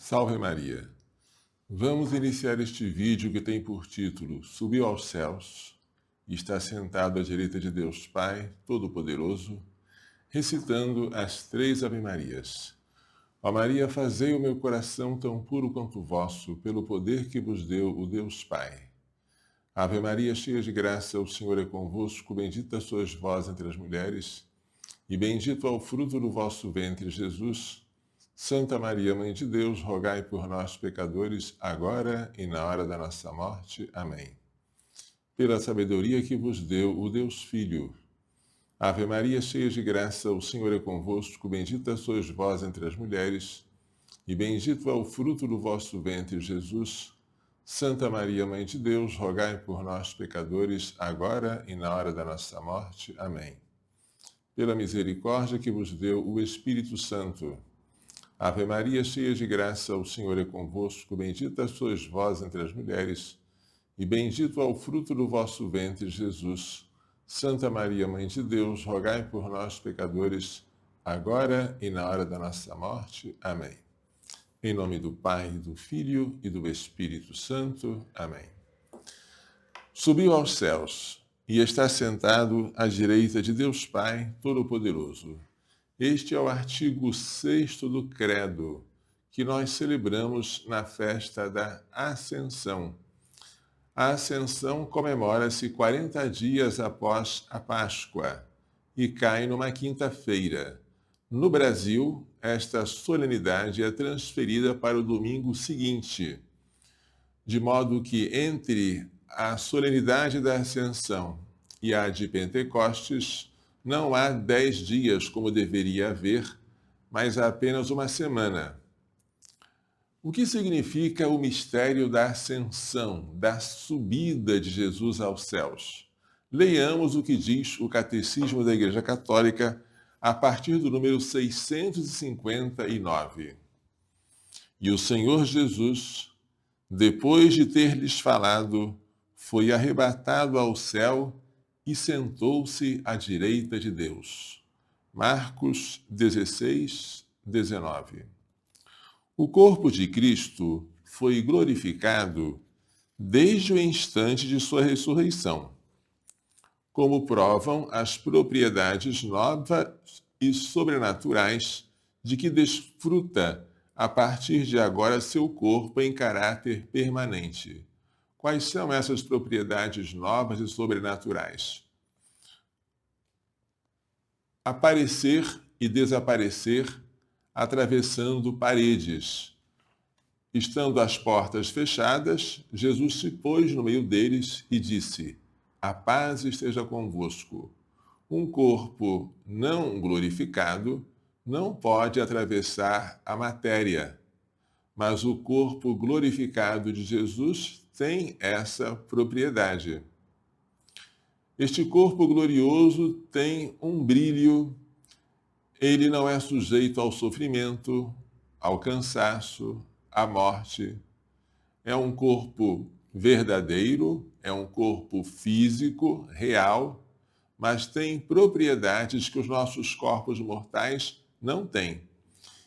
Salve Maria! Vamos iniciar este vídeo que tem por título Subiu aos céus e está sentado à direita de Deus Pai Todo-Poderoso, recitando as 3 Ave-Marias. Ó Maria, fazei o meu coração tão puro quanto o vosso, pelo poder que vos deu o Deus Pai. Ave Maria, cheia de graça, o Senhor é convosco, bendita sois vós entre as mulheres, e bendito é o fruto do vosso ventre, Jesus. Santa Maria, Mãe de Deus, rogai por nós, pecadores, agora e na hora da nossa morte. Amém. Pela sabedoria que vos deu o Deus Filho. Ave Maria, cheia de graça, o Senhor é convosco, bendita sois vós entre as mulheres, e bendito é o fruto do vosso ventre, Jesus. Santa Maria, Mãe de Deus, rogai por nós, pecadores, agora e na hora da nossa morte. Amém. Pela misericórdia que vos deu o Espírito Santo. Ave Maria, cheia de graça, o Senhor é convosco, bendita sois vós entre as mulheres, e bendito é o fruto do vosso ventre, Jesus. Santa Maria, Mãe de Deus, rogai por nós, pecadores, agora e na hora da nossa morte. Amém. Em nome do Pai, do Filho e do Espírito Santo. Amém. Subiu aos céus e está sentado à direita de Deus Pai Todo-Poderoso. Este é o artigo 6º do Credo, que nós celebramos na festa da Ascensão. A Ascensão comemora-se 40 dias após a Páscoa e cai numa quinta-feira. No Brasil, esta solenidade é transferida para o domingo seguinte, de modo que entre a solenidade da Ascensão e a de Pentecostes, não há 10 dias como deveria haver, mas há apenas uma semana. O que significa o mistério da ascensão, da subida de Jesus aos céus? Leiamos o que diz o Catecismo da Igreja Católica a partir do número 659. E o Senhor Jesus, depois de ter lhes falado, foi arrebatado ao céu e sentou-se à direita de Deus. Marcos 16, 19. O corpo de Cristo foi glorificado desde o instante de sua ressurreição, como provam as propriedades novas e sobrenaturais de que desfruta a partir de agora seu corpo em caráter permanente. Quais são essas propriedades novas e sobrenaturais? Aparecer e desaparecer atravessando paredes. Estando as portas fechadas, Jesus se pôs no meio deles e disse: A paz esteja convosco. Um corpo não glorificado não pode atravessar a matéria, mas o corpo glorificado de Jesus tem essa propriedade. Este corpo glorioso tem um brilho, ele não é sujeito ao sofrimento, ao cansaço, à morte. É um corpo verdadeiro, é um corpo físico, real, mas tem propriedades que os nossos corpos mortais não têm.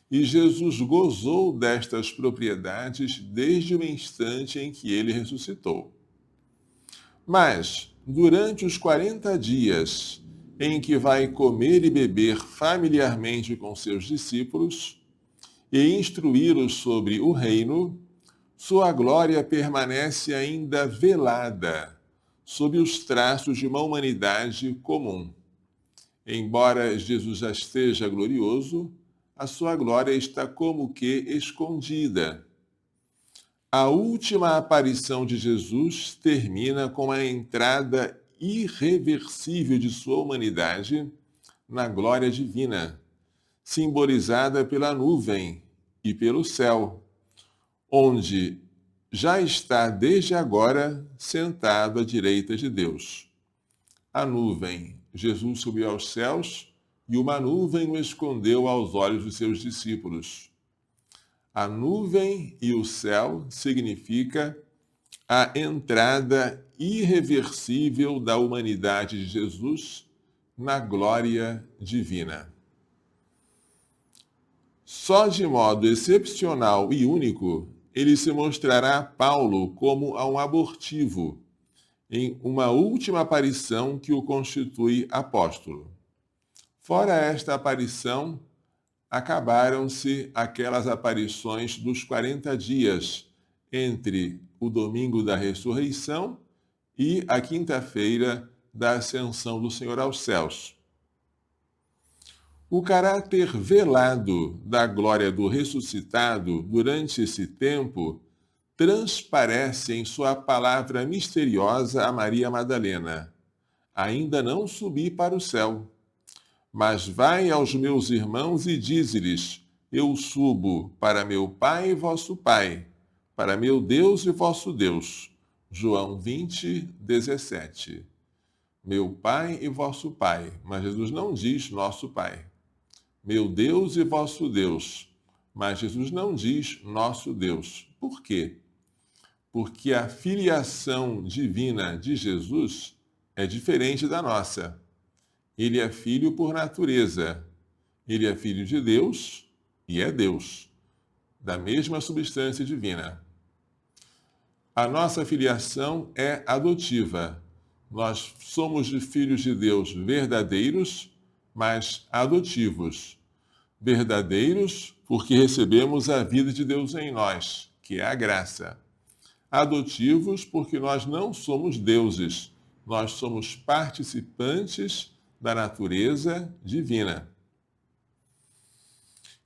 E Jesus gozou destas propriedades desde o instante em que ele ressuscitou. Mas, durante os 40 dias em que vai comer e beber familiarmente com seus discípulos e instruí-los sobre o reino, sua glória permanece ainda velada sob os traços de uma humanidade comum. Embora Jesus já esteja glorioso, a sua glória está como que escondida. A última aparição de Jesus termina com a entrada irreversível de sua humanidade na glória divina, simbolizada pela nuvem e pelo céu, onde já está desde agora sentado à direita de Deus. A nuvem, Jesus subiu aos céus e uma nuvem o escondeu aos olhos dos seus discípulos. A nuvem e o céu significa a entrada irreversível da humanidade de Jesus na glória divina. Só de modo excepcional e único, ele se mostrará a Paulo como a um abortivo, em uma última aparição que o constitui apóstolo. Fora esta aparição, acabaram-se aquelas aparições dos 40 dias entre o domingo da ressurreição e a quinta-feira da ascensão do Senhor aos céus. O caráter velado da glória do ressuscitado durante esse tempo transparece em sua palavra misteriosa a Maria Madalena: ainda não subi para o céu, mas vai aos meus irmãos e dize-lhes: eu subo para meu Pai e vosso Pai, para meu Deus e vosso Deus. João 20, 17. Meu Pai e vosso Pai, mas Jesus não diz nosso Pai. Meu Deus e vosso Deus, mas Jesus não diz nosso Deus. Por quê? Porque a filiação divina de Jesus é diferente da nossa. Ele é filho por natureza. Ele é filho de Deus e é Deus, da mesma substância divina. A nossa filiação é adotiva. Nós somos filhos de Deus verdadeiros, mas adotivos. Verdadeiros porque recebemos a vida de Deus em nós, que é a graça. Adotivos porque nós não somos deuses, nós somos participantes da natureza divina.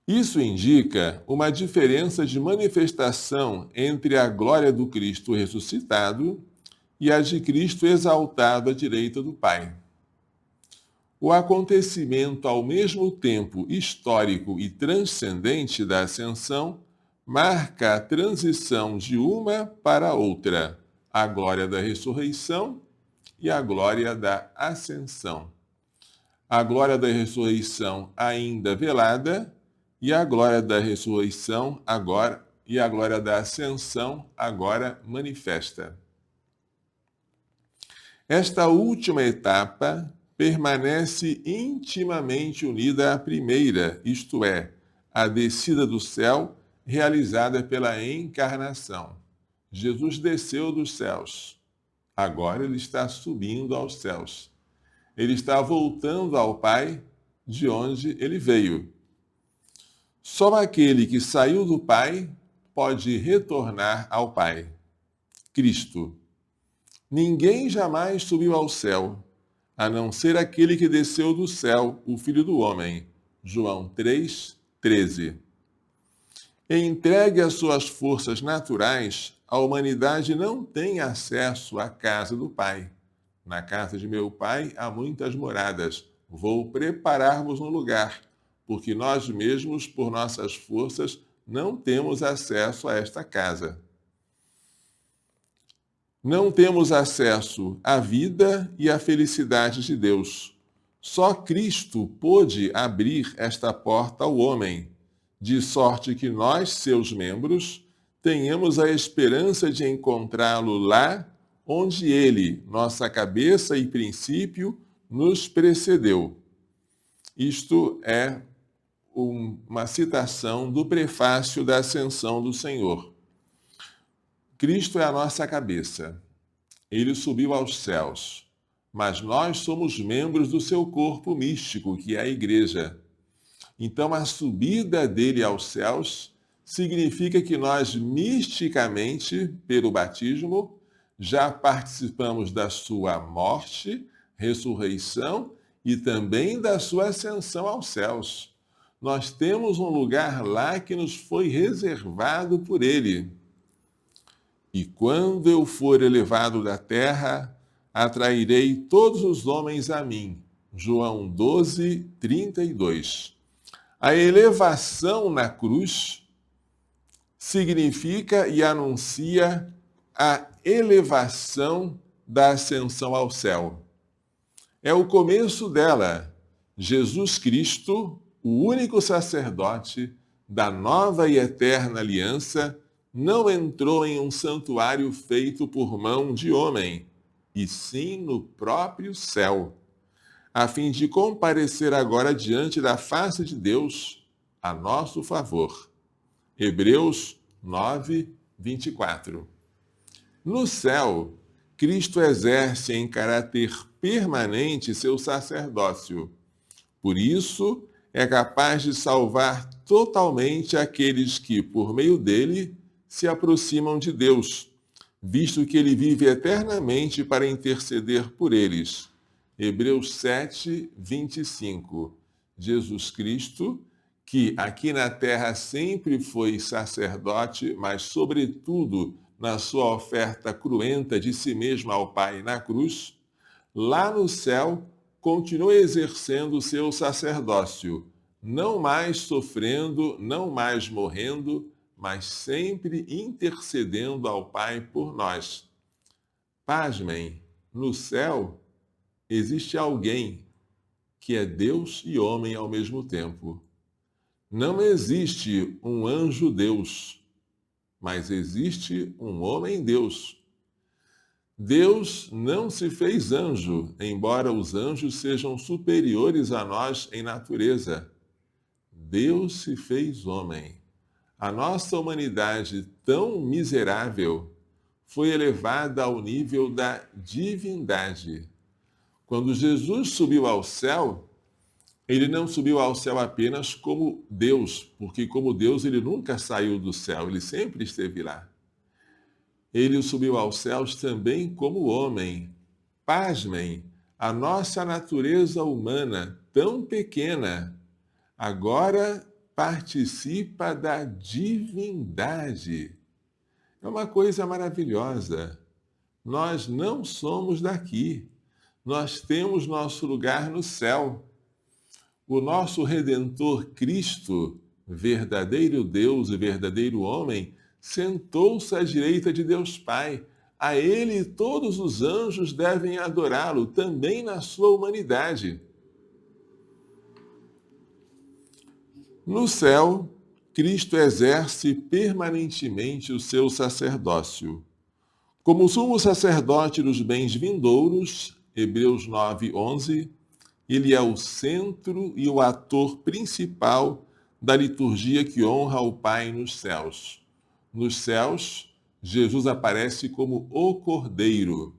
Isso indica uma diferença de manifestação entre a glória do Cristo ressuscitado e a de Cristo exaltado à direita do Pai. O acontecimento ao mesmo tempo histórico e transcendente da ascensão marca a transição de uma para outra, a glória da ressurreição e a glória da ascensão. A glória da ressurreição ainda velada e a glória da ressurreição agora e a glória da ascensão agora manifesta. Esta última etapa permanece intimamente unida à primeira, isto é, a descida do céu realizada pela encarnação. Jesus desceu dos céus. Agora ele está subindo aos céus. Ele está voltando ao Pai, de onde ele veio. Só aquele que saiu do Pai pode retornar ao Pai. Cristo. Ninguém jamais subiu ao céu, a não ser aquele que desceu do céu, o Filho do Homem. João 3, 13. Entregue às suas forças naturais, a humanidade não tem acesso à casa do Pai. Na casa de meu Pai há muitas moradas. Vou preparar-vos um lugar, porque nós mesmos, por nossas forças, não temos acesso a esta casa. Não temos acesso à vida e à felicidade de Deus. Só Cristo pôde abrir esta porta ao homem, de sorte que nós, seus membros, tenhamos a esperança de encontrá-lo lá onde ele, nossa cabeça e princípio, nos precedeu. Isto é uma citação do prefácio da Ascensão do Senhor. Cristo é a nossa cabeça. Ele subiu aos céus, mas nós somos membros do seu corpo místico, que é a igreja. Então, a subida dele aos céus significa que nós, misticamente, pelo batismo, já participamos da sua morte, ressurreição e também da sua ascensão aos céus. Nós temos um lugar lá que nos foi reservado por ele. E quando eu for elevado da terra, atrairei todos os homens a mim. João 12, 32. A elevação na cruz significa e anuncia a elevação da ascensão ao céu. É o começo dela. Jesus Cristo, o único sacerdote da nova e eterna aliança, não entrou em um santuário feito por mão de homem, e sim no próprio céu, a fim de comparecer agora diante da face de Deus, a nosso favor. Hebreus 9, 24. No céu, Cristo exerce em caráter permanente seu sacerdócio. Por isso, é capaz de salvar totalmente aqueles que, por meio dele, se aproximam de Deus, visto que ele vive eternamente para interceder por eles. Hebreus 7, 25. Jesus Cristo, que aqui na terra sempre foi sacerdote, mas sobretudo na sua oferta cruenta de si mesmo ao Pai na cruz, lá no céu continua exercendo o seu sacerdócio, não mais sofrendo, não mais morrendo, mas sempre intercedendo ao Pai por nós. Pasmem, no céu existe alguém que é Deus e homem ao mesmo tempo. Não existe um anjo Deus, mas existe um homem Deus. Deus não se fez anjo, embora os anjos sejam superiores a nós em natureza. Deus se fez homem. A nossa humanidade tão miserável foi elevada ao nível da divindade. Quando Jesus subiu ao céu, ele não subiu ao céu apenas como Deus, porque como Deus ele nunca saiu do céu, ele sempre esteve lá. Ele subiu aos céus também como homem. Pasmem, a nossa natureza humana, tão pequena, agora participa da divindade. É uma coisa maravilhosa. Nós não somos daqui. Nós temos nosso lugar no céu. O nosso Redentor Cristo, verdadeiro Deus e verdadeiro homem, sentou-se à direita de Deus Pai. A ele todos os anjos devem adorá-lo, também na sua humanidade. No céu, Cristo exerce permanentemente o seu sacerdócio. Como sumo sacerdote dos bens vindouros, Hebreus 9, 11, ele é o centro e o ator principal da liturgia que honra o Pai nos céus. Nos céus, Jesus aparece como o Cordeiro.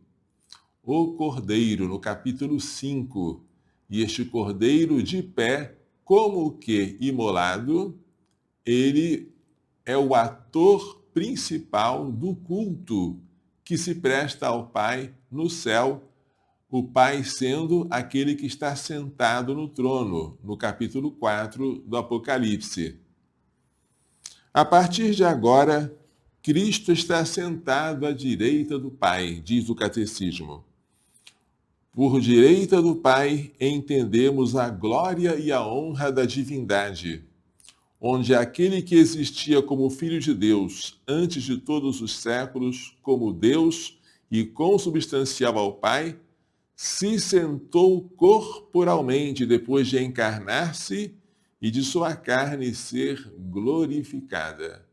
O Cordeiro, no capítulo 5. E este Cordeiro de pé, como que imolado, ele é o ator principal do culto que se presta ao Pai no céu, o Pai sendo aquele que está sentado no trono, no capítulo 4 do Apocalipse. A partir de agora, Cristo está sentado à direita do Pai, diz o Catecismo. Por direita do Pai, entendemos a glória e a honra da divindade, onde aquele que existia como Filho de Deus antes de todos os séculos, como Deus e consubstancial ao Pai, se sentou corporalmente depois de encarnar-se e de sua carne ser glorificada.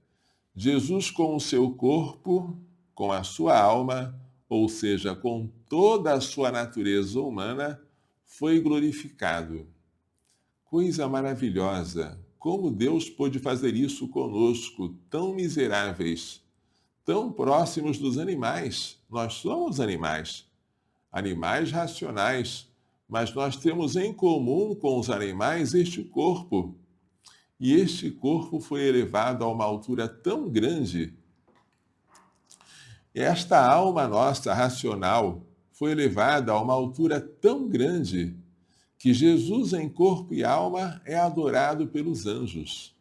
Jesus, com o seu corpo, com a sua alma, ou seja, com toda a sua natureza humana, foi glorificado. Coisa maravilhosa! Como Deus pôde fazer isso conosco, tão miseráveis, tão próximos dos animais? Nós somos animais. Animais racionais, mas nós temos em comum com os animais este corpo. E este corpo foi elevado a uma altura tão grande. Esta alma nossa racional foi elevada a uma altura tão grande que Jesus em corpo e alma é adorado pelos anjos.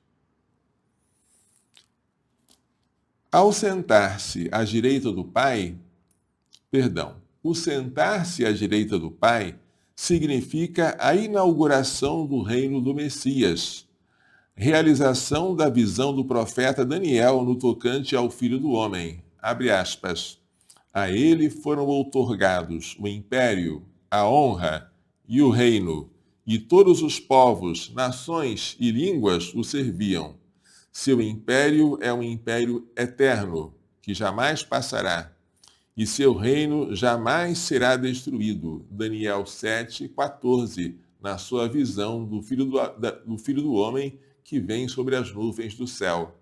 Ao sentar-se à direita do Pai, o sentar-se à direita do Pai significa a inauguração do reino do Messias, realização da visão do profeta Daniel no tocante ao Filho do Homem. Abre aspas. A ele foram outorgados o império, a honra e o reino, e todos os povos, nações e línguas o serviam. Seu império é um império eterno, que jamais passará, e seu reino jamais será destruído. Daniel 7, 14, na sua visão do Filho do Homem, que vem sobre as nuvens do céu.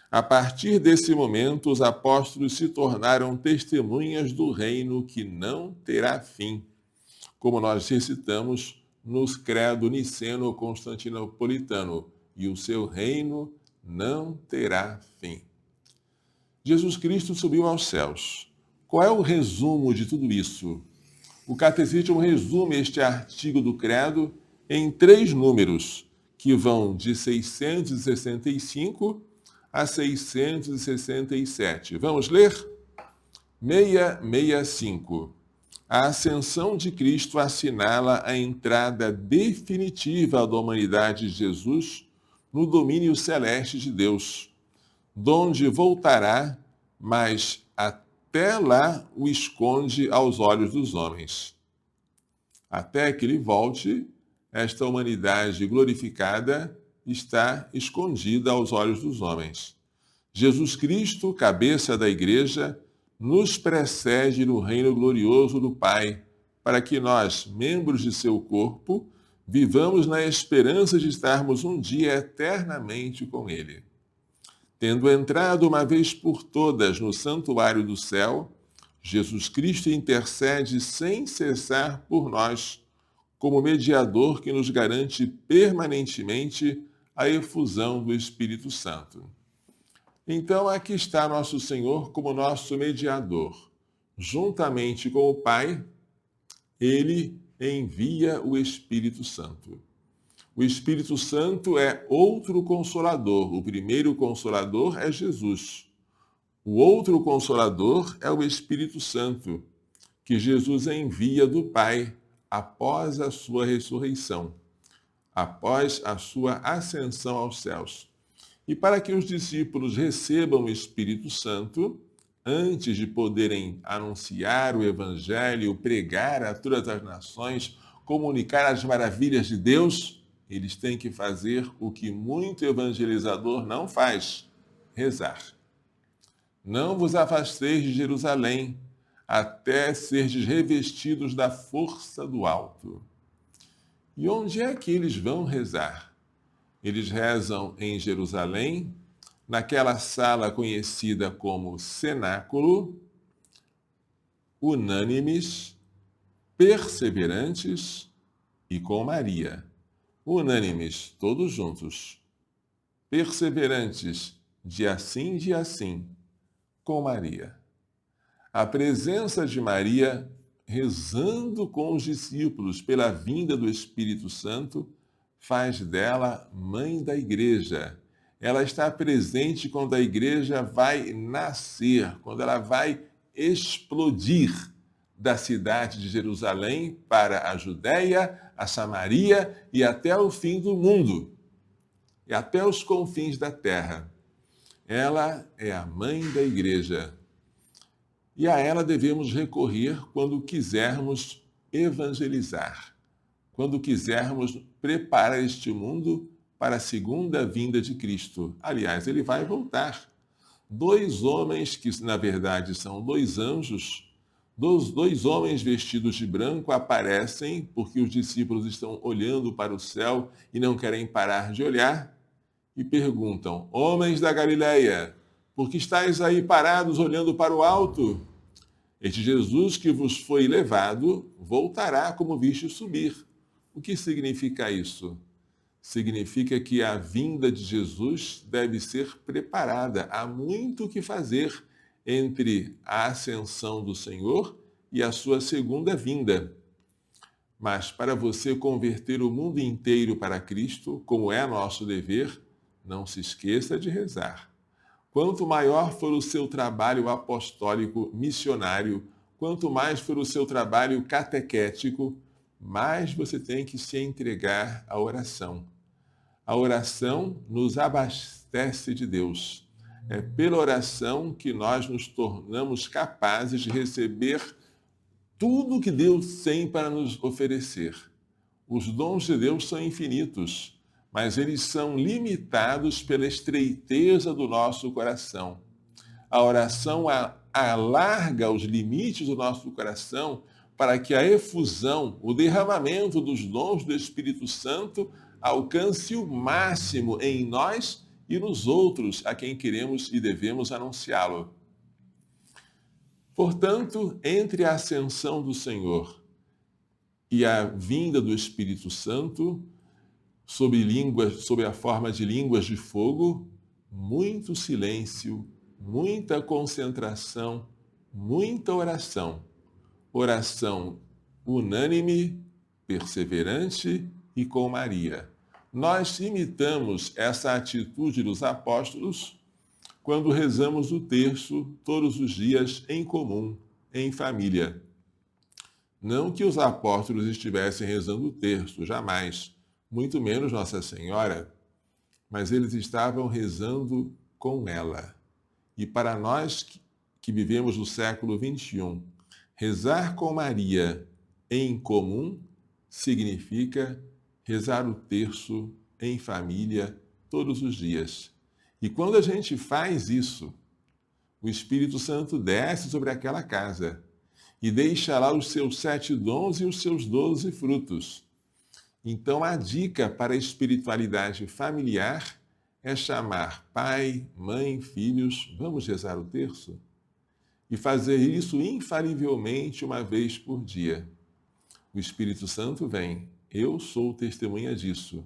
A partir desse momento, os apóstolos se tornaram testemunhas do reino que não terá fim, como nós recitamos nos credo niceno-constantinopolitano, e o seu reino não terá fim. Jesus Cristo subiu aos céus. Qual é o resumo de tudo isso? O Catecismo resume este artigo do credo em 3 números, que vão de 665 a 667. Vamos ler? 665. A ascensão de Cristo assinala a entrada definitiva da humanidade de Jesus no domínio celeste de Deus, donde voltará, mas até lá o esconde aos olhos dos homens. Até que ele volte, esta humanidade glorificada está escondida aos olhos dos homens. Jesus Cristo, cabeça da Igreja, nos precede no reino glorioso do Pai, para que nós, membros de seu corpo, vivamos na esperança de estarmos um dia eternamente com Ele. Tendo entrado uma vez por todas no santuário do céu, Jesus Cristo intercede sem cessar por nós, como mediador que nos garante permanentemente a efusão do Espírito Santo. Então, aqui está nosso Senhor como nosso mediador. Juntamente com o Pai, ele envia o Espírito Santo. O Espírito Santo é outro consolador. O primeiro consolador é Jesus. O outro consolador é o Espírito Santo, que Jesus envia do Pai após a sua ressurreição, após a sua ascensão aos céus. E para que os discípulos recebam o Espírito Santo, antes de poderem anunciar o Evangelho, pregar a todas as nações, comunicar as maravilhas de Deus, eles têm que fazer o que muito evangelizador não faz: rezar. Não vos afasteis de Jerusalém, até serdes revestidos da força do alto. E onde é que eles vão rezar? Eles rezam em Jerusalém, naquela sala conhecida como cenáculo, unânimes, perseverantes e com Maria. Unânimes, todos juntos. Perseverantes, dia sim, com Maria. A presença de Maria, rezando com os discípulos pela vinda do Espírito Santo, faz dela mãe da Igreja. Ela está presente quando a Igreja vai nascer, quando ela vai explodir da cidade de Jerusalém para a Judéia, a Samaria e até o fim do mundo, e até os confins da terra. Ela é a mãe da Igreja. E a ela devemos recorrer quando quisermos evangelizar, quando quisermos preparar este mundo para a segunda vinda de Cristo. Aliás, ele vai voltar. 2 homens, que na verdade são 2 anjos, 2 homens vestidos de branco aparecem porque os discípulos estão olhando para o céu e não querem parar de olhar e perguntam: homens da Galileia, por que estáis aí parados olhando para o alto? Este Jesus que vos foi levado voltará como viste subir. O que significa isso? Significa que a vinda de Jesus deve ser preparada. Há muito o que fazer entre a ascensão do Senhor e a sua segunda vinda. Mas para você converter o mundo inteiro para Cristo, como é nosso dever, não se esqueça de rezar. Quanto maior for o seu trabalho apostólico missionário, quanto mais for o seu trabalho catequético, mais você tem que se entregar à oração. A oração nos abastece de Deus. É pela oração que nós nos tornamos capazes de receber tudo que Deus tem para nos oferecer. Os dons de Deus são infinitos, mas eles são limitados pela estreiteza do nosso coração. A oração alarga os limites do nosso coração para que a efusão, o derramamento dos dons do Espírito Santo alcance o máximo em nós e nos outros a quem queremos e devemos anunciá-lo. Portanto, entre a ascensão do Senhor e a vinda do Espírito Santo, sob a forma de línguas de fogo, muito silêncio, muita concentração, muita oração. Oração unânime, perseverante e com Maria. Nós imitamos essa atitude dos apóstolos quando rezamos o terço todos os dias em comum, em família. Não que os apóstolos estivessem rezando o terço, jamais, muito menos Nossa Senhora, mas eles estavam rezando com ela. E para nós que vivemos no século XXI, rezar com Maria em comum significa rezar o terço em família todos os dias. E quando a gente faz isso, o Espírito Santo desce sobre aquela casa e deixa lá os seus 7 dons e os seus 12 frutos. Então, a dica para a espiritualidade familiar é chamar pai, mãe, filhos, vamos rezar o terço? E fazer isso infalivelmente uma vez por dia. O Espírito Santo vem, eu sou testemunha disso.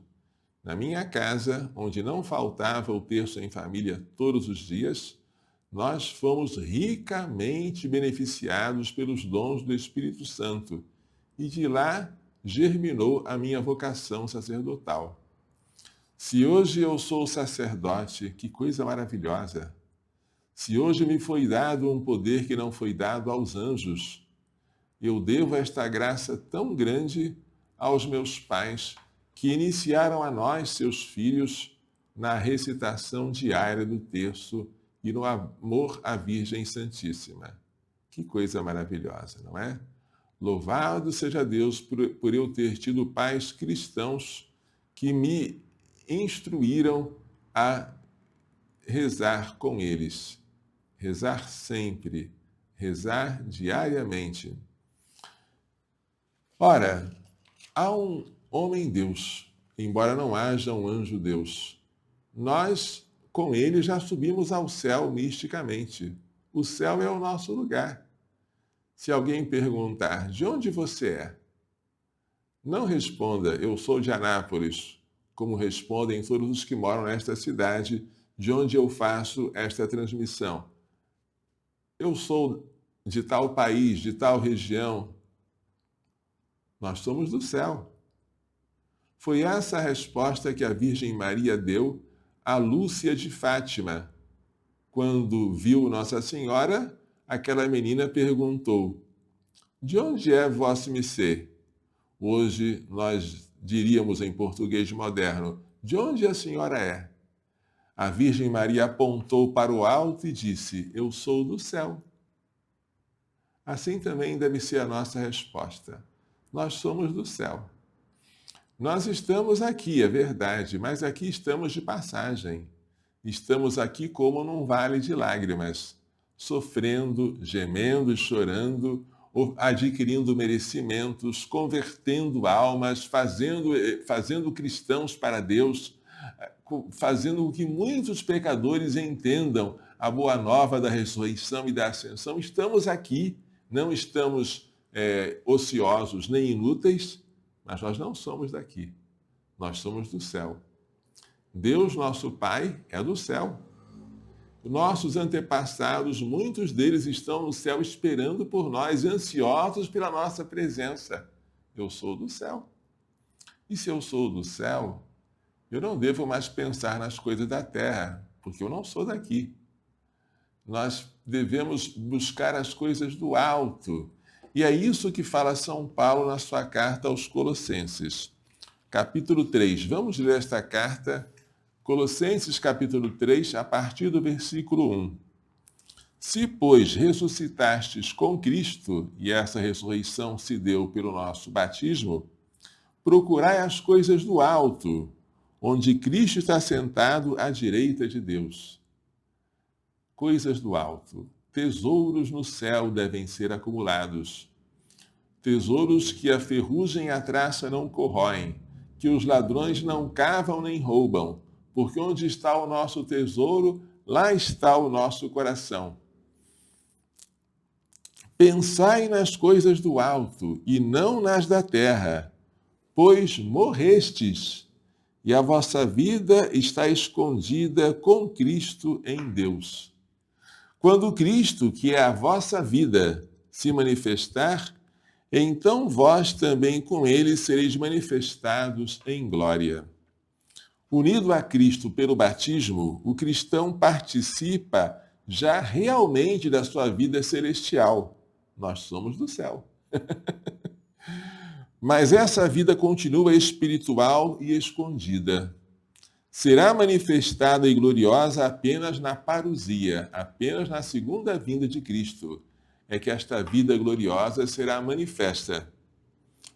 Na minha casa, onde não faltava o terço em família todos os dias, nós fomos ricamente beneficiados pelos dons do Espírito Santo. E de lá germinou a minha vocação sacerdotal. Se hoje eu sou sacerdote, que coisa maravilhosa! Se hoje me foi dado um poder que não foi dado aos anjos, eu devo esta graça tão grande aos meus pais, que iniciaram a nós, seus filhos, na recitação diária do terço e no amor à Virgem Santíssima. Que coisa maravilhosa, não é? Louvado seja Deus por eu ter tido pais cristãos que me instruíram a rezar com eles. Rezar sempre, rezar diariamente. Ora, há um homem-Deus, embora não haja um anjo-Deus. Nós, com ele, já subimos ao céu misticamente. O céu é o nosso lugar. Se alguém perguntar, de onde você é? Não responda, eu sou de Anápolis, como respondem todos os que moram nesta cidade, de onde eu faço esta transmissão. Eu sou de tal país, de tal região. Nós somos do céu. Foi essa a resposta que a Virgem Maria deu a Lúcia de Fátima. Quando viu Nossa Senhora, aquela menina perguntou, de onde é vossa missê? Hoje nós diríamos em português moderno, de onde a senhora é? A Virgem Maria apontou para o alto e disse, eu sou do céu. Assim também deve ser a nossa resposta. Nós somos do céu. Nós estamos aqui, é verdade, mas aqui estamos de passagem. Estamos aqui como num vale de lágrimas, sofrendo, gemendo e chorando, adquirindo merecimentos, convertendo almas, fazendo cristãos para Deus, fazendo com que muitos pecadores entendam a boa nova da ressurreição e da ascensão. Estamos aqui, não estamos ociosos nem inúteis, mas nós não somos daqui, nós somos do céu. Deus, nosso Pai, é do céu. Nossos antepassados, muitos deles estão no céu esperando por nós, ansiosos pela nossa presença. Eu sou do céu. E se eu sou do céu, eu não devo mais pensar nas coisas da terra, porque eu não sou daqui. Nós devemos buscar as coisas do alto. E é isso que fala São Paulo na sua carta aos Colossenses. Capítulo 3. Vamos ler esta carta, Colossenses capítulo 3, a partir do versículo 1. Se, pois, ressuscitastes com Cristo, e essa ressurreição se deu pelo nosso batismo, procurai as coisas do alto, onde Cristo está sentado à direita de Deus. Coisas do alto. Tesouros no céu devem ser acumulados. Tesouros que a ferrugem e a traça não corroem, que os ladrões não cavam nem roubam, porque onde está o nosso tesouro, lá está o nosso coração. Pensai nas coisas do alto e não nas da terra, pois morrestes, e a vossa vida está escondida com Cristo em Deus. Quando Cristo, que é a vossa vida, se manifestar, então vós também com ele sereis manifestados em glória. Unido a Cristo pelo batismo, o cristão participa já realmente da sua vida celestial. Nós somos do céu. Mas essa vida continua espiritual e escondida. Será manifestada e gloriosa apenas na parousia, apenas na segunda vinda de Cristo, é que esta vida gloriosa será manifesta.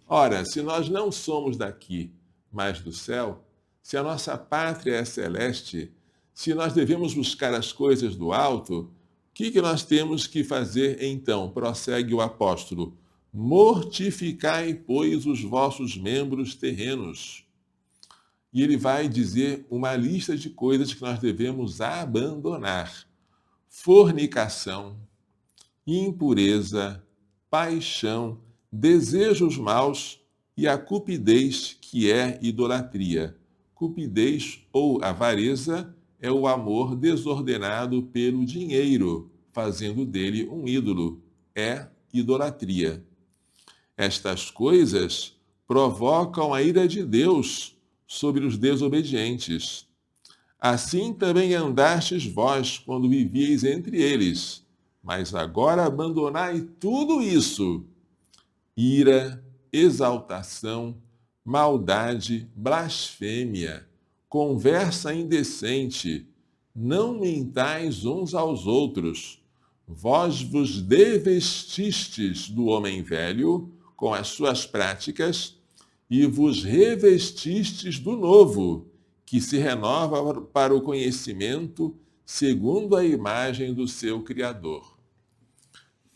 Ora, se nós não somos daqui, mas do céu, se a nossa pátria é celeste, se nós devemos buscar as coisas do alto, o que nós temos que fazer então? Prossegue o apóstolo. Mortificai, pois, os vossos membros terrenos. E ele vai dizer uma lista de coisas que nós devemos abandonar: fornicação, impureza, paixão, desejos maus e a cupidez, que é idolatria. Cupidez ou avareza é o amor desordenado pelo dinheiro, fazendo dele um ídolo. É idolatria. Estas coisas provocam a ira de Deus sobre os desobedientes. Assim também andastes vós quando vivíeis entre eles, mas agora abandonai tudo isso: ira, exaltação, maldade, blasfêmia, conversa indecente. Não mentais uns aos outros. Vós vos devestistes do homem velho com as suas práticas e vos revestistes do novo, que se renova para o conhecimento segundo a imagem do seu Criador.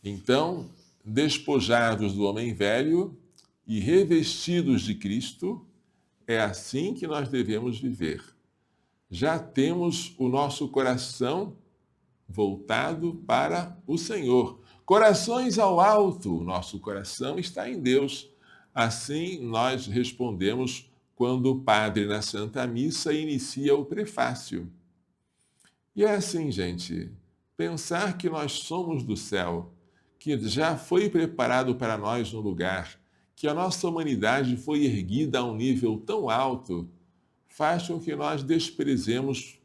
Então, despojados do homem velho e revestidos de Cristo, é assim que nós devemos viver. Já temos o nosso coração voltado para o Senhor. Corações ao alto, nosso coração está em Deus. Assim nós respondemos quando o padre na Santa Missa inicia o prefácio. E é assim, gente, pensar que nós somos do céu, que já foi preparado para nós um lugar, que a nossa humanidade foi erguida a um nível tão alto, faz com que nós desprezemos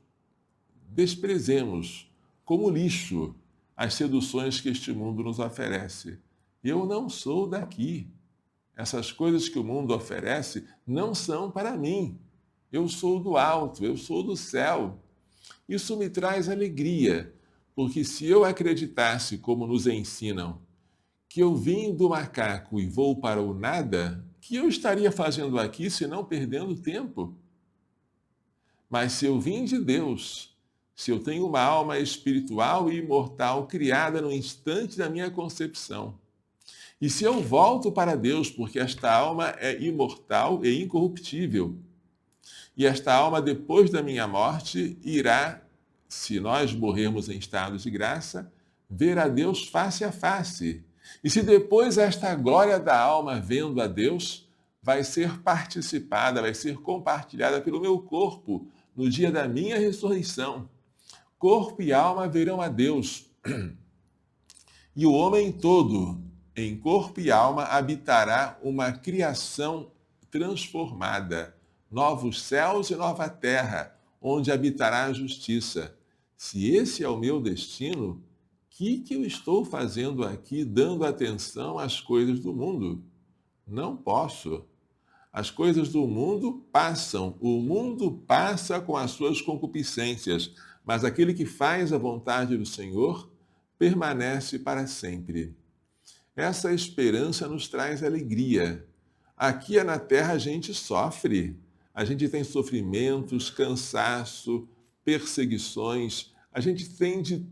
como lixo as seduções que este mundo nos oferece. Eu não sou daqui. Essas coisas que o mundo oferece não são para mim. Eu sou do alto, eu sou do céu. Isso me traz alegria, porque se eu acreditasse, como nos ensinam, que eu vim do macaco e vou para o nada, que eu estaria fazendo aqui se não perdendo tempo? Mas se eu vim de Deus, se eu tenho uma alma espiritual e imortal criada no instante da minha concepção, e se eu volto para Deus, porque esta alma é imortal e incorruptível, e esta alma, depois da minha morte, irá, se nós morrermos em estado de graça, ver a Deus face a face. E se depois esta glória da alma vendo a Deus, vai ser participada, vai ser compartilhada pelo meu corpo no dia da minha ressurreição. Corpo e alma verão a Deus. E o homem todo, em corpo e alma, habitará uma criação transformada, novos céus e nova terra, onde habitará a justiça. Se esse é o meu destino, o que eu estou fazendo aqui dando atenção às coisas do mundo? Não posso. As coisas do mundo passam, o mundo passa com as suas concupiscências, mas aquele que faz a vontade do Senhor permanece para sempre. Essa esperança nos traz alegria. Aqui na terra a gente sofre, a gente tem sofrimentos, cansaço, perseguições, a gente tem de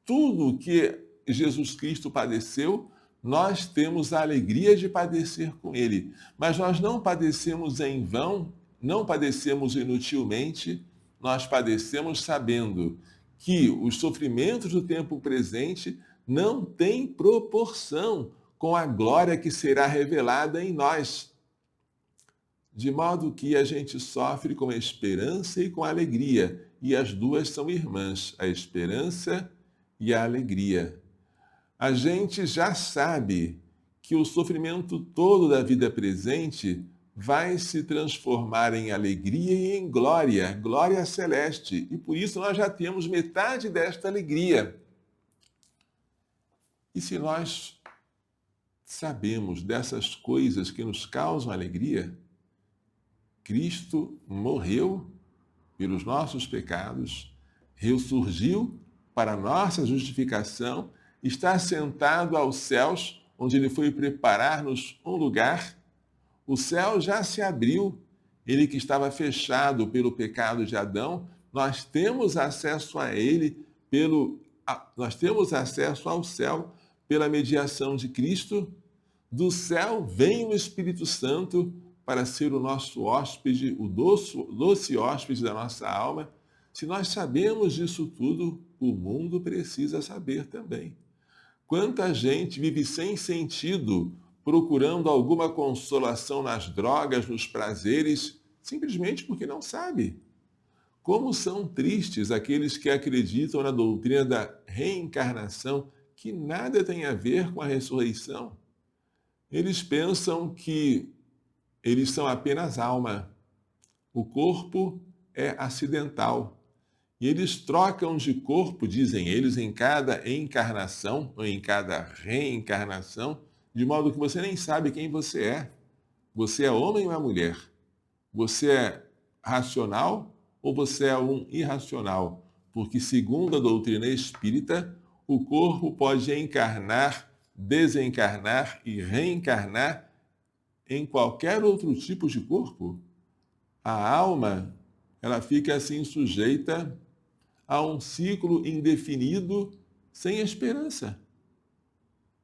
tudo que Jesus Cristo padeceu nós temos a alegria de padecer com ele. Mas nós não padecemos em vão, não padecemos inutilmente, nós padecemos sabendo que os sofrimentos do tempo presente não têm proporção com a glória que será revelada em nós. De modo que a gente sofre com a esperança e com a alegria, e as duas são irmãs, a esperança e a alegria. A gente já sabe que o sofrimento todo da vida presente vai se transformar em alegria e em glória, glória celeste. E por isso nós já temos metade desta alegria. E se nós sabemos dessas coisas que nos causam alegria, Cristo morreu pelos nossos pecados, ressurgiu para a nossa justificação, está sentado aos céus, onde ele foi preparar-nos um lugar. O céu já se abriu, ele que estava fechado pelo pecado de Adão, nós temos acesso a ele nós temos acesso ao céu pela mediação de Cristo. Do céu vem o Espírito Santo para ser o nosso hóspede, o doce hóspede da nossa alma. Se nós sabemos disso tudo, o mundo precisa saber também. Quanta gente vive sem sentido, procurando alguma consolação nas drogas, nos prazeres, simplesmente porque não sabe. Como são tristes aqueles que acreditam na doutrina da reencarnação, que nada tem a ver com a ressurreição. Eles pensam que eles são apenas alma. O corpo é acidental. E eles trocam de corpo, dizem eles, em cada encarnação, ou em cada reencarnação, de modo que você nem sabe quem você é. Você é homem ou é mulher? Você é racional ou você é um irracional? Porque, segundo a doutrina espírita, o corpo pode encarnar, desencarnar e reencarnar em qualquer outro tipo de corpo. A alma, ela fica assim sujeita a um ciclo indefinido sem esperança.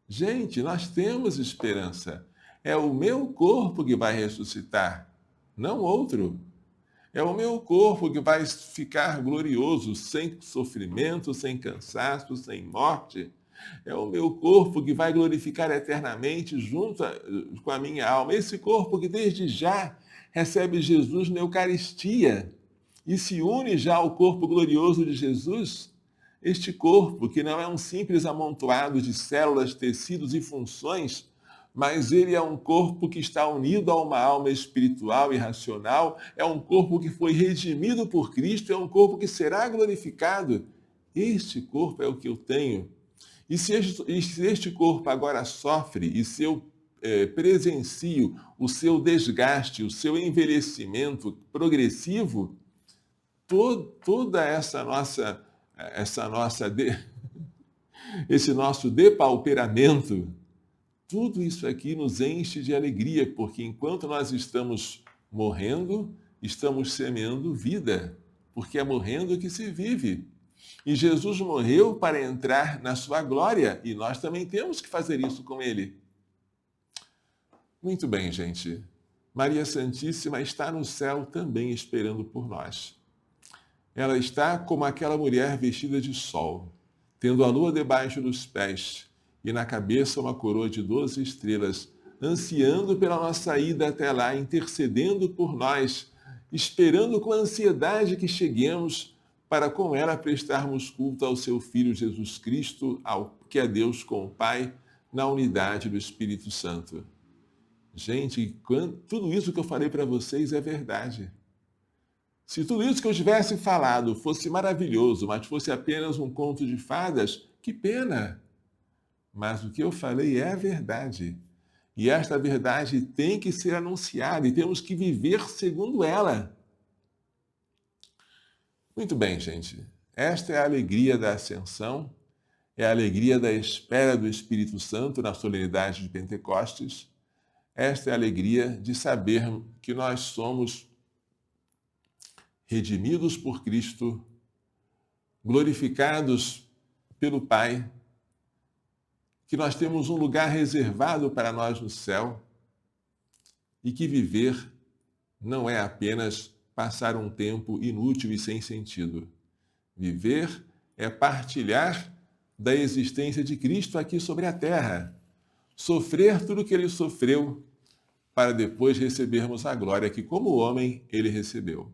Gente, nós temos esperança. É o meu corpo que vai ressuscitar, não outro. É o meu corpo que vai ficar glorioso, sem sofrimento, sem cansaço, sem morte. É o meu corpo que vai glorificar eternamente junto com a minha alma. Esse corpo que desde já recebe Jesus na Eucaristia e se une já ao corpo glorioso de Jesus. Este corpo, que não é um simples amontoado de células, tecidos e funções, mas ele é um corpo que está unido a uma alma espiritual e racional, é um corpo que foi redimido por Cristo, é um corpo que será glorificado. Este corpo é o que eu tenho. E se este corpo agora sofre, e se eu presencio o seu desgaste, o seu envelhecimento progressivo, toda esse nosso depauperamento, tudo isso aqui nos enche de alegria, porque enquanto nós estamos morrendo, estamos semeando vida, porque é morrendo que se vive. E Jesus morreu para entrar na sua glória, e nós também temos que fazer isso com ele. Muito bem, gente. Maria Santíssima está no céu também esperando por nós. Ela está como aquela mulher vestida de sol, tendo a lua debaixo dos pés e na cabeça uma coroa de 12 estrelas, ansiando pela nossa ida até lá, intercedendo por nós, esperando com ansiedade que cheguemos para com ela prestarmos culto ao seu Filho Jesus Cristo, que é Deus com o Pai, na unidade do Espírito Santo. Gente, tudo isso que eu falei para vocês é verdade. Se tudo isso que eu tivesse falado fosse maravilhoso, mas fosse apenas um conto de fadas, que pena! Mas o que eu falei é a verdade. E esta verdade tem que ser anunciada e temos que viver segundo ela. Muito bem, gente. Esta é a alegria da Ascensão, é a alegria da espera do Espírito Santo na solenidade de Pentecostes. Esta é a alegria de saber que nós somos redimidos por Cristo, glorificados pelo Pai, que nós temos um lugar reservado para nós no céu e que viver não é apenas passar um tempo inútil e sem sentido. Viver é partilhar da existência de Cristo aqui sobre a terra. Sofrer tudo o que ele sofreu para depois recebermos a glória que, como homem, ele recebeu.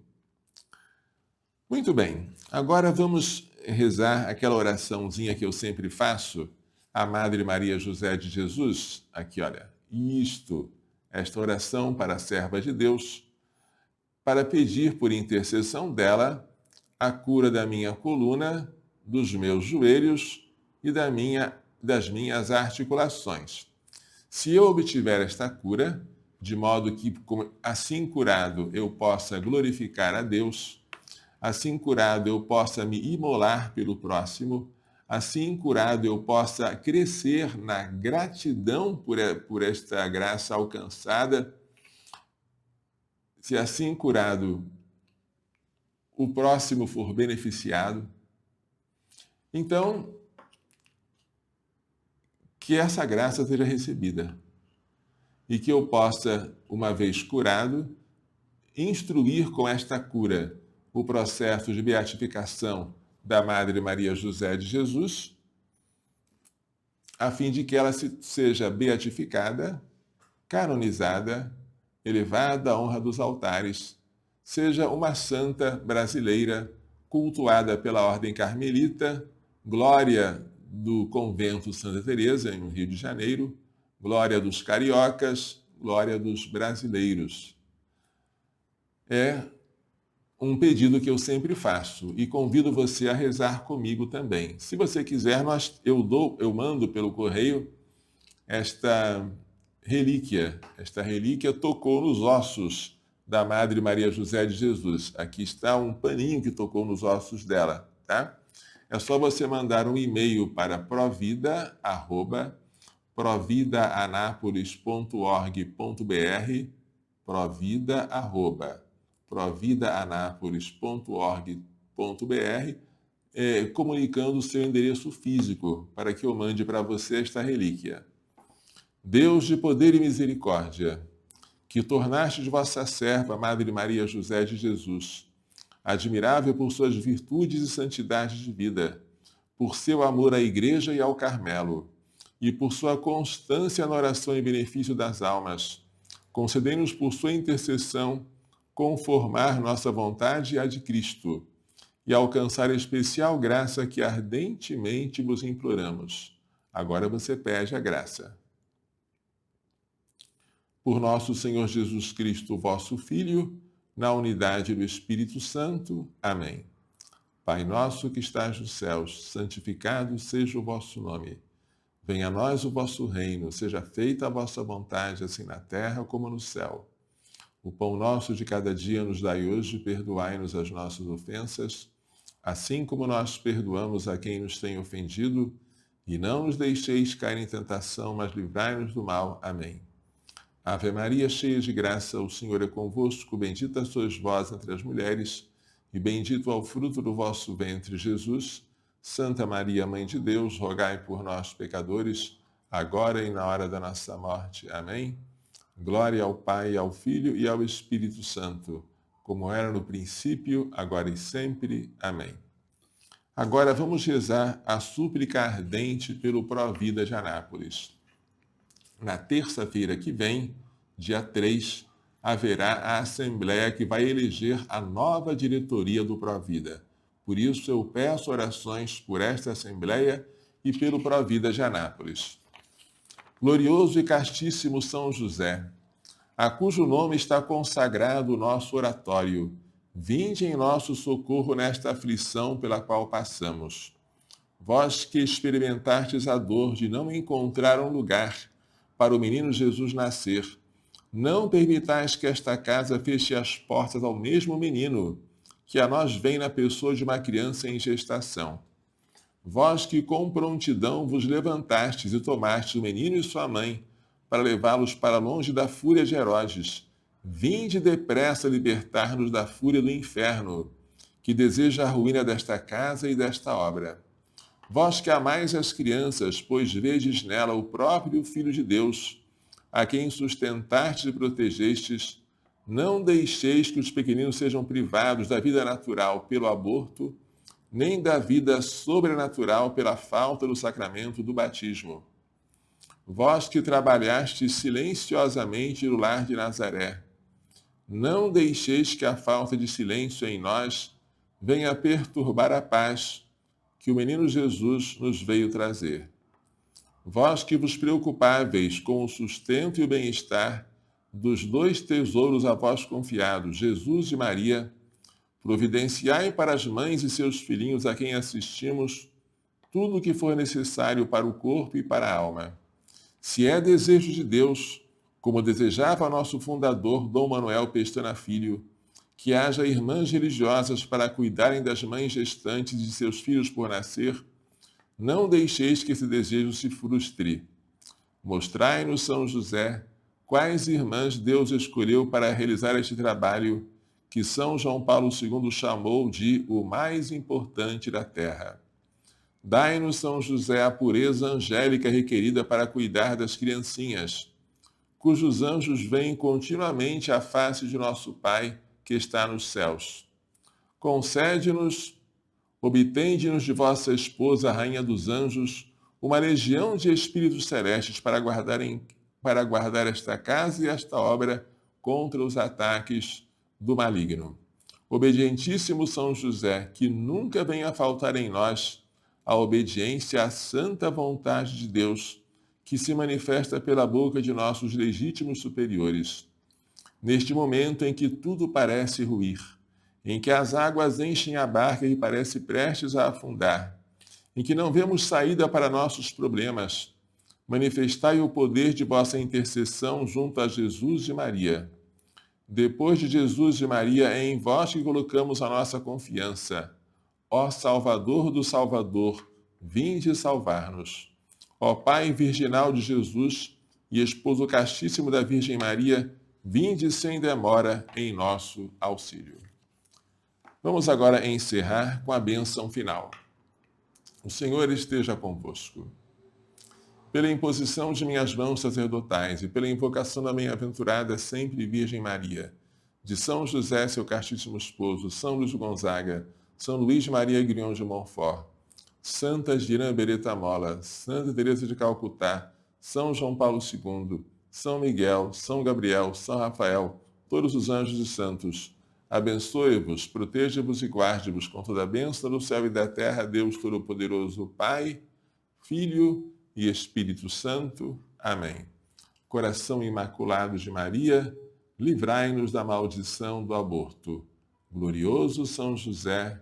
Muito bem, agora vamos rezar aquela oraçãozinha que eu sempre faço, a Madre Maria José de Jesus. Aqui, olha, esta oração para a serva de Deus, para pedir por intercessão dela a cura da minha coluna, dos meus joelhos e das minhas articulações. Se eu obtiver esta cura, de modo que, assim curado, eu possa glorificar a Deus, assim curado eu possa me imolar pelo próximo, assim curado eu possa crescer na gratidão por esta graça alcançada, se assim curado o próximo for beneficiado, então que essa graça seja recebida e que eu possa, uma vez curado, instruir com esta cura o processo de beatificação da Madre Maria José de Jesus, a fim de que ela seja beatificada, canonizada, elevada à honra dos altares, seja uma santa brasileira cultuada pela Ordem Carmelita, glória do Convento Santa Teresa, no Rio de Janeiro, glória dos cariocas, glória dos brasileiros. É um pedido que eu sempre faço e convido você a rezar comigo também. Se você quiser, eu mando pelo correio esta relíquia. Esta relíquia tocou nos ossos da Madre Maria José de Jesus. Aqui está um paninho que tocou nos ossos dela, tá? É só você mandar um e-mail para provida@providaanapolis.org.br, providaanapolis.org.br, comunicando o seu endereço físico para que eu mande para você esta relíquia. Deus de poder e misericórdia, que tornastes vossa serva, Madre Maria José de Jesus, admirável por suas virtudes e santidade de vida, por seu amor à Igreja e ao Carmelo, e por sua constância na oração em benefício das almas, concedei-nos por sua intercessão conformar nossa vontade à de Cristo e alcançar a especial graça que ardentemente vos imploramos. Agora você pede a graça. Por nosso Senhor Jesus Cristo, vosso Filho, na unidade do Espírito Santo. Amém. Pai nosso que estás nos céus, santificado seja o vosso nome. Venha a nós o vosso reino, seja feita a vossa vontade, assim na terra como no céu. O pão nosso de cada dia nos dai hoje, perdoai-nos as nossas ofensas, assim como nós perdoamos a quem nos tem ofendido, e não nos deixeis cair em tentação, mas livrai-nos do mal. Amém. Ave Maria, cheia de graça, o Senhor é convosco, bendita sois vós entre as mulheres, e bendito é o fruto do vosso ventre, Jesus. Santa Maria, Mãe de Deus, rogai por nós, pecadores, agora e na hora da nossa morte. Amém. Glória ao Pai, ao Filho e ao Espírito Santo, como era no princípio, agora e sempre. Amém. Agora vamos rezar a súplica ardente pelo Provida de Anápolis. Na terça-feira que vem, dia 3, haverá a Assembleia que vai eleger a nova diretoria do Provida. Por isso eu peço orações por esta Assembleia e pelo Provida de Anápolis. Glorioso e castíssimo São José, a cujo nome está consagrado o nosso oratório, vinde em nosso socorro nesta aflição pela qual passamos. Vós que experimentastes a dor de não encontrar um lugar para o menino Jesus nascer, não permitais que esta casa feche as portas ao mesmo menino, que a nós vem na pessoa de uma criança em gestação. Vós que com prontidão vos levantastes e tomastes o menino e sua mãe, para levá-los para longe da fúria de Herodes, vinde depressa libertar-nos da fúria do inferno, que deseja a ruína desta casa e desta obra. Vós que amais as crianças, pois vedes nela o próprio Filho de Deus, a quem sustentastes e protegestes, não deixeis que os pequeninos sejam privados da vida natural pelo aborto, nem da vida sobrenatural pela falta do sacramento do batismo. Vós que trabalhastes silenciosamente no lar de Nazaré, não deixeis que a falta de silêncio em nós venha perturbar a paz que o menino Jesus nos veio trazer. Vós que vos preocupáveis com o sustento e o bem-estar dos dois tesouros a vós confiados, Jesus e Maria, providenciai para as mães e seus filhinhos a quem assistimos tudo o que for necessário para o corpo e para a alma. Se é desejo de Deus, como desejava nosso fundador, Dom Manuel Pestana Filho, que haja irmãs religiosas para cuidarem das mães gestantes e de seus filhos por nascer, não deixeis que esse desejo se frustre. Mostrai-nos, São José, quais irmãs Deus escolheu para realizar este trabalho que São João Paulo II chamou de o mais importante da terra. Dai-nos, São José, a pureza angélica requerida para cuidar das criancinhas, cujos anjos veem continuamente a face de nosso Pai que está nos céus. Concede-nos, obtende-nos de vossa esposa, a Rainha dos Anjos, uma legião de espíritos celestes para guardar esta casa e esta obra contra os ataques do maligno. Obedientíssimo São José, que nunca venha faltar em nós a obediência à santa vontade de Deus, que se manifesta pela boca de nossos legítimos superiores. Neste momento em que tudo parece ruir, em que as águas enchem a barca e parece prestes a afundar, em que não vemos saída para nossos problemas, manifestai o poder de vossa intercessão junto a Jesus e Maria. Depois de Jesus e Maria, é em vós que colocamos a nossa confiança. Ó Salvador do Salvador, vinde salvar-nos. Ó Pai virginal de Jesus e esposo castíssimo da Virgem Maria, vinde sem demora em nosso auxílio. Vamos agora encerrar com a bênção final. O Senhor esteja convosco. Pela imposição de minhas mãos sacerdotais e pela invocação da bem-aventurada sempre Virgem Maria, de São José, seu castíssimo esposo, São Luís Gonzaga, São Luís Maria Grignon de Montfort, Santa Girã Beretta Mola, Santa Teresa de Calcutá, São João Paulo II, São Miguel, São Gabriel, São Rafael, todos os anjos e santos, abençoe-vos, proteja-vos e guarde-vos com toda a bênção do céu e da terra, Deus Todo-Poderoso, Pai, Filho e Espírito Santo. Amém. Coração Imaculado de Maria, livrai-nos da maldição do aborto. Glorioso São José,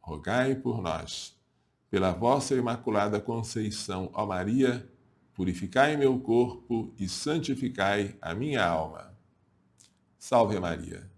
rogai por nós. Pela vossa Imaculada Conceição, ó Maria, purificai meu corpo e santificai a minha alma. Salve Maria.